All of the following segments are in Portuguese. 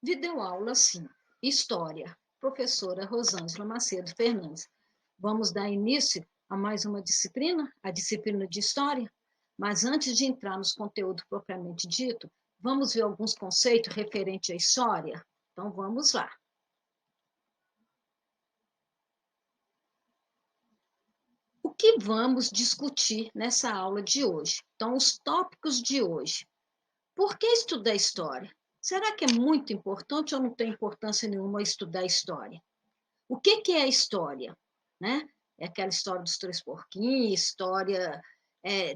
Videoaula sim. História. Professora Rosângela Macedo Fernandes. Vamos dar início a mais uma disciplina, a disciplina de História. Mas antes de entrar nos conteúdos propriamente dito, vamos ver alguns conceitos referentes à história? Então vamos lá. O que vamos discutir nessa aula de hoje? Então, os tópicos de hoje. Por que estudar história? Será que é muito importante ou não tem importância nenhuma estudar história? O que é a história? Né? É aquela história dos três porquinhos, história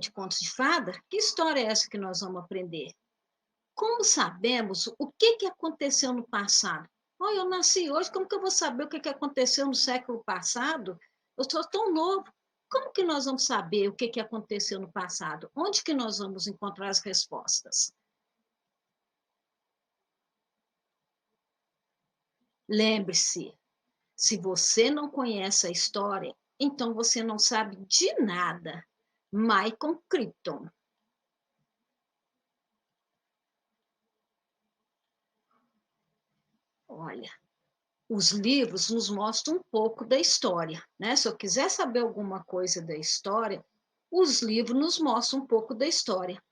de contos de fada? Que história é essa que nós vamos aprender? Como sabemos o que aconteceu no passado? Oh, eu nasci hoje, como que eu vou saber o que aconteceu no século passado? Eu sou tão novo. Como que nós vamos saber o que aconteceu no passado? Onde que nós vamos encontrar as respostas? Lembre-se, se você não conhece a história, então você não sabe de nada. Michael Crichton. Olha, os livros nos mostram um pouco da história, né? Se eu quiser saber alguma coisa da história, os livros nos mostram um pouco da história.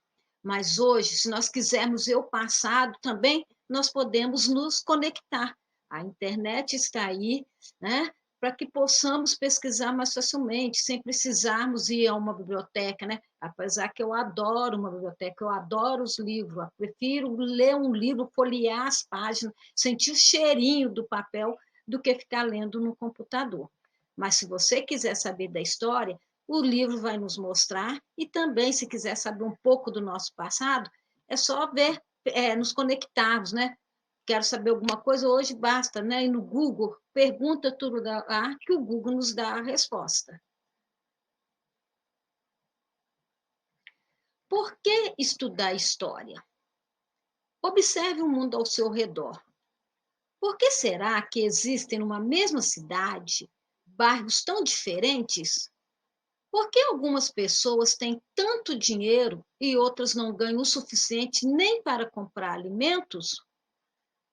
Mas hoje, se nós quisermos ver o passado também, nós podemos nos conectar. A internet está aí, né? Para que possamos pesquisar mais facilmente, sem precisarmos ir a uma biblioteca, né? Apesar que eu adoro uma biblioteca, eu adoro os livros, eu prefiro ler um livro, folhear as páginas, sentir o cheirinho do papel, do que ficar lendo no computador. Mas se você quiser saber da história, o livro vai nos mostrar, e também, se quiser saber um pouco do nosso passado, é só ver, nos conectarmos, né? Quero saber alguma coisa, hoje basta, né? E no Google, pergunta tudo lá, que o Google nos dá a resposta. Por que estudar história? Observe o mundo ao seu redor. Por que será que existem numa mesma cidade bairros tão diferentes? Por que algumas pessoas têm tanto dinheiro e outras não ganham o suficiente nem para comprar alimentos?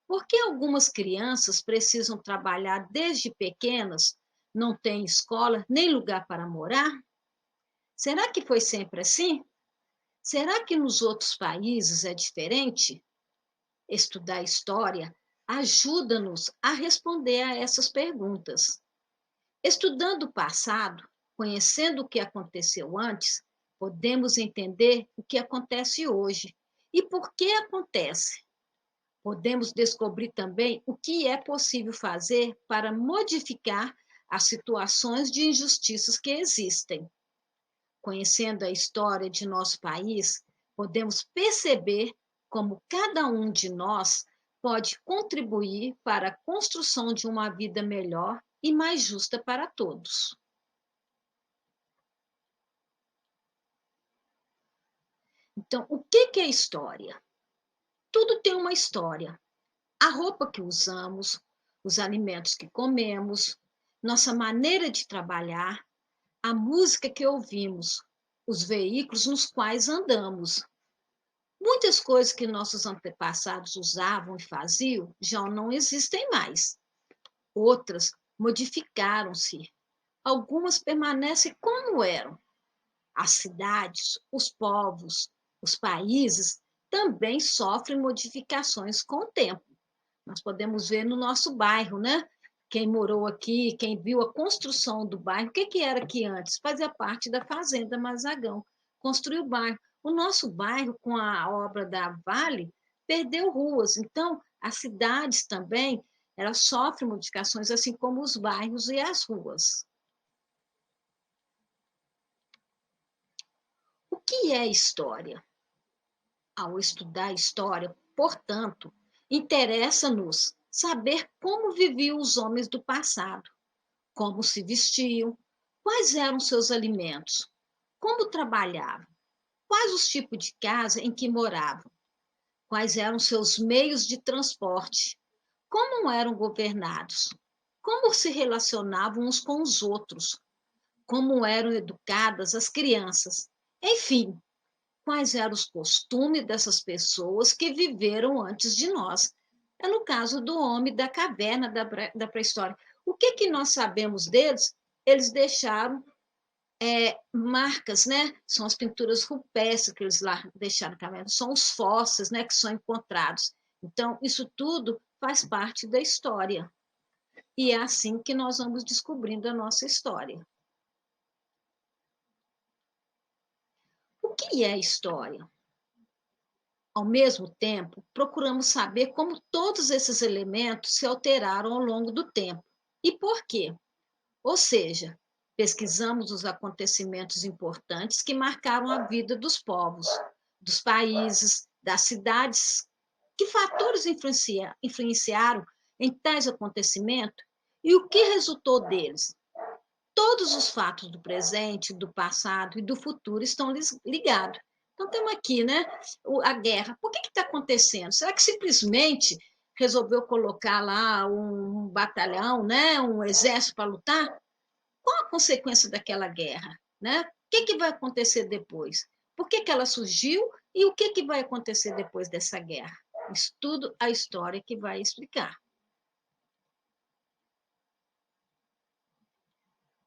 Por que algumas crianças precisam trabalhar desde pequenas, não têm escola nem lugar para morar? Será que foi sempre assim? Será que nos outros países é diferente? Estudar história ajuda-nos a responder a essas perguntas. Estudando o passado, conhecendo o que aconteceu antes, podemos entender o que acontece hoje e por que acontece. Podemos descobrir também o que é possível fazer para modificar as situações de injustiças que existem. Conhecendo a história de nosso país, podemos perceber como cada um de nós pode contribuir para a construção de uma vida melhor e mais justa para todos. Então, o que é história? Tudo tem uma história. A roupa que usamos, os alimentos que comemos, nossa maneira de trabalhar, a música que ouvimos, os veículos nos quais andamos. Muitas coisas que nossos antepassados usavam e faziam já não existem mais. Outras modificaram-se. Algumas permanecem como eram. As cidades, os povos, os países também sofrem modificações com o tempo. Nós podemos ver no nosso bairro, né? Quem morou aqui, quem viu a construção do bairro, o que era que antes? Fazia parte da Fazenda Mazagão, construiu o bairro. O nosso bairro, com a obra da Vale, perdeu ruas. Então, as cidades também, elas sofrem modificações, assim como os bairros e as ruas. O que é história? Ao estudar história, portanto, interessa-nos saber como viviam os homens do passado, como se vestiam, quais eram seus alimentos, como trabalhavam, quais os tipos de casa em que moravam, quais eram seus meios de transporte, como eram governados, como se relacionavam uns com os outros, como eram educadas as crianças, enfim, quais eram os costumes dessas pessoas que viveram antes de nós. é no caso do homem da caverna da pré-história. O que nós sabemos deles? Eles deixaram marcas, né? São as pinturas rupestres que eles lá deixaram na caverna, são os fósseis, né, que são encontrados. Então, isso tudo faz parte da história. E é assim que nós vamos descobrindo a nossa história. O que é história? Ao mesmo tempo, procuramos saber como todos esses elementos se alteraram ao longo do tempo. E por quê? Ou seja, pesquisamos os acontecimentos importantes que marcaram a vida dos povos, dos países, das cidades. Que fatores influenciaram em tais acontecimentos e o que resultou deles? Todos os fatos do presente, do passado e do futuro estão ligados. Então, temos aqui, né, a guerra. Por que está acontecendo? Será que simplesmente resolveu colocar lá um batalhão, né, um exército para lutar? Qual a consequência daquela guerra? Né? O que vai acontecer depois? Por que ela surgiu e o que vai acontecer depois dessa guerra? Isso tudo a história que vai explicar.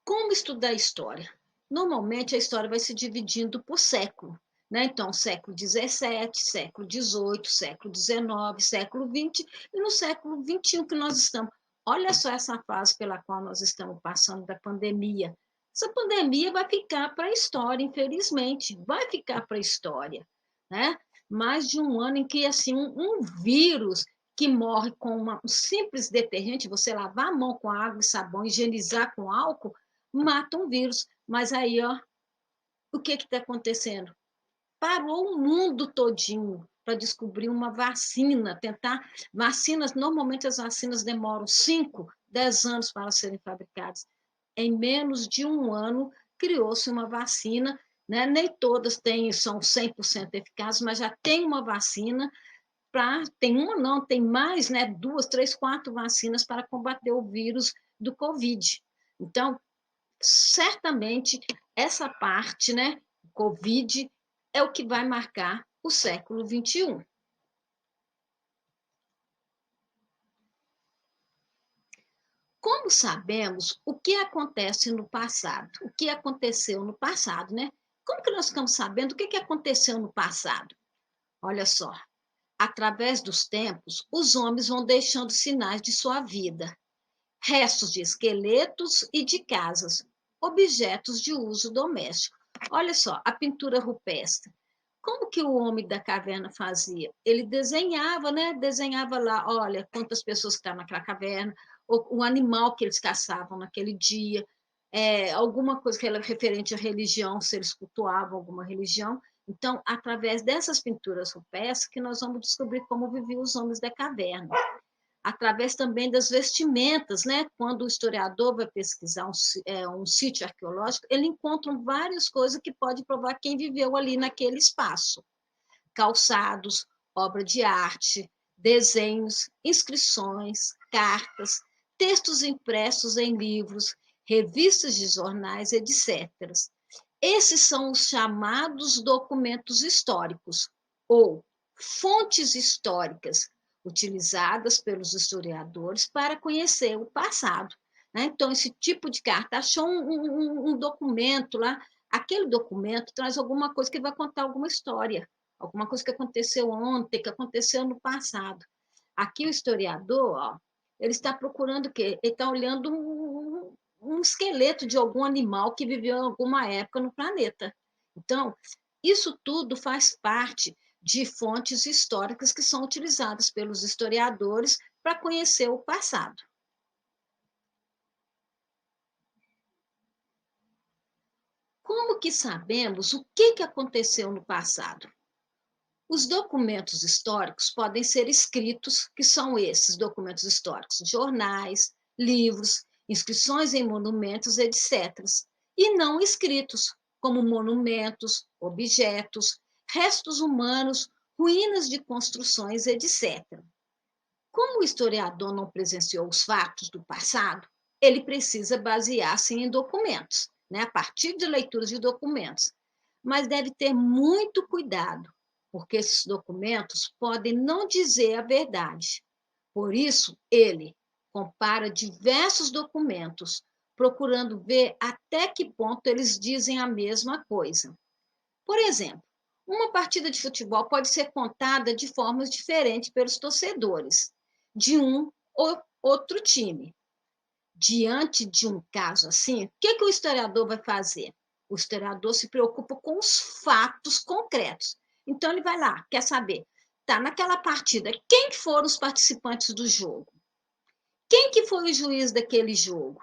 Como estudar a história? Normalmente a história vai se dividindo por século. Né? Então, século XVII, século XVIII, século XIX, século XX e no século XXI que nós estamos. Olha só essa fase pela qual nós estamos passando da pandemia. Essa pandemia vai ficar para a história, infelizmente, vai ficar para a história. Né? Mais de um ano em que assim um vírus que morre com um simples detergente, você lavar a mão com água e sabão, higienizar com álcool, mata um vírus. Mas aí, ó, o que está acontecendo? Parou o mundo todinho para descobrir uma vacina, tentar. Vacinas, normalmente as vacinas demoram 5, 10 anos para serem fabricadas. Em menos de um ano, criou-se uma vacina, né? Nem todas são 100% eficazes, mas já tem uma vacina. Tem uma não, tem mais, né? 2, 3, 4 vacinas para combater o vírus do Covid. Então, certamente essa parte, né, Covid, é o que vai marcar o século XXI. Como sabemos o que acontece no passado? O que aconteceu no passado, né? Como que nós ficamos sabendo o que aconteceu no passado? Olha só, através dos tempos, os homens vão deixando sinais de sua vida, restos de esqueletos e de casas, objetos de uso doméstico. Olha só, a pintura rupestre. Como que o homem da caverna fazia? Ele desenhava, né? Desenhava lá, olha, quantas pessoas estavam naquela caverna, o animal que eles caçavam naquele dia, alguma coisa que era referente à religião, se eles cultuavam alguma religião. Então, através dessas pinturas rupestres, que nós vamos descobrir como viviam os homens da caverna. Através também das vestimentas, né? Quando o historiador vai pesquisar um sítio arqueológico, ele encontra várias coisas que pode provar quem viveu ali naquele espaço. Calçados, obra de arte, desenhos, inscrições, cartas, textos impressos em livros, revistas de jornais, etc. Esses são os chamados documentos históricos, ou fontes históricas, utilizadas pelos historiadores para conhecer o passado. Né? Então, esse tipo de carta, achou um documento lá, aquele documento traz alguma coisa que vai contar alguma história, alguma coisa que aconteceu ontem, que aconteceu no passado. Aqui o historiador, ó, ele está procurando o quê? Ele está olhando um esqueleto de algum animal que viveu em alguma época no planeta. Então, isso tudo faz parte de fontes históricas que são utilizadas pelos historiadores para conhecer o passado. Como que sabemos o que aconteceu no passado? Os documentos históricos podem ser escritos, que são esses documentos históricos, jornais, livros, inscrições em monumentos, etc. E não escritos, como monumentos, objetos, restos humanos, ruínas de construções, etc. Como o historiador não presenciou os fatos do passado, ele precisa basear-se em documentos, né, a partir de leituras de documentos. Mas deve ter muito cuidado, porque esses documentos podem não dizer a verdade. Por isso, ele compara diversos documentos, procurando ver até que ponto eles dizem a mesma coisa. Por exemplo, uma partida de futebol pode ser contada de formas diferentes pelos torcedores de um ou outro time. Diante de um caso assim, o que o historiador vai fazer? O historiador se preocupa com os fatos concretos. Então, ele vai lá, quer saber, tá, naquela partida, quem foram os participantes do jogo? Quem que foi o juiz daquele jogo?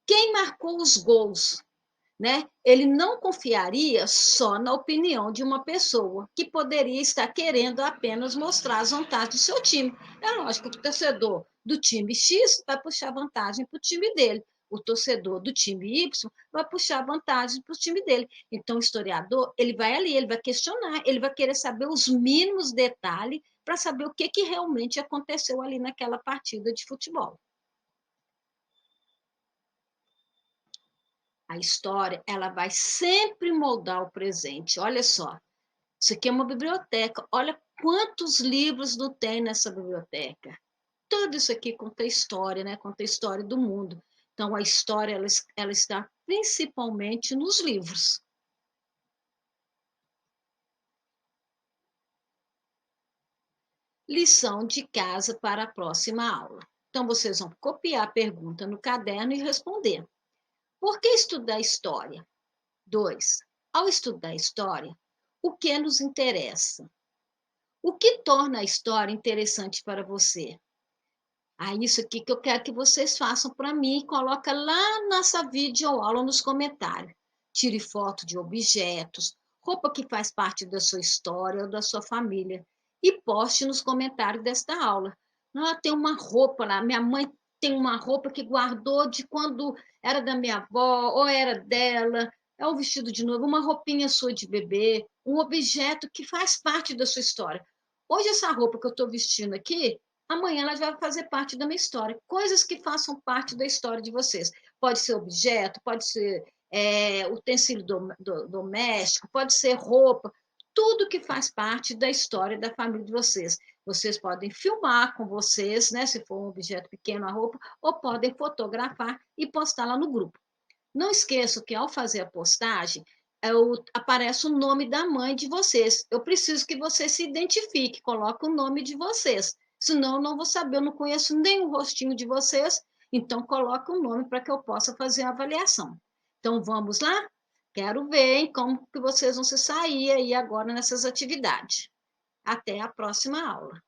Quem marcou os gols? Né? Ele não confiaria só na opinião de uma pessoa que poderia estar querendo apenas mostrar as vantagens do seu time. É lógico que o torcedor do time X vai puxar vantagem para o time dele. O torcedor do time Y vai puxar vantagem para o time dele. Então, o historiador, ele vai ali, ele vai questionar, ele vai querer saber os mínimos detalhes para saber o que realmente aconteceu ali naquela partida de futebol. A história, ela vai sempre moldar o presente. Olha só, isso aqui é uma biblioteca. Olha quantos livros não tem nessa biblioteca. Tudo isso aqui conta história, né? Conta a história do mundo. Então, a história, ela está principalmente nos livros. Lição de casa para a próxima aula. Então, vocês vão copiar a pergunta no caderno e responder. Por que estudar história? 2. Ao estudar história, o que nos interessa? O que torna a história interessante para você? Isso aqui que eu quero que vocês façam para mim, coloca lá nessa videoaula nos comentários. Tire foto de objetos, roupa que faz parte da sua história ou da sua família e poste nos comentários desta aula. Tem uma roupa lá, minha mãe tem uma roupa que guardou de quando era da minha avó ou era dela, é um vestido de noiva, uma roupinha sua de bebê, um objeto que faz parte da sua história. Hoje essa roupa que eu estou vestindo aqui, amanhã ela vai fazer parte da minha história. Coisas que façam parte da história de vocês. Pode ser objeto, pode ser utensílio doméstico, pode ser roupa, tudo que faz parte da história da família de vocês. Vocês podem filmar com vocês, né, se for um objeto pequeno, a roupa, ou podem fotografar e postar lá no grupo. Não esqueçam que ao fazer a postagem, aparece o nome da mãe de vocês. Eu preciso que você se identifique, coloque o nome de vocês. Senão, eu não vou saber, eu não conheço nem o rostinho de vocês. Então, coloque o nome para que eu possa fazer a avaliação. Então, vamos lá? Quero ver hein, como que vocês vão se sair aí agora nessas atividades. Até a próxima aula.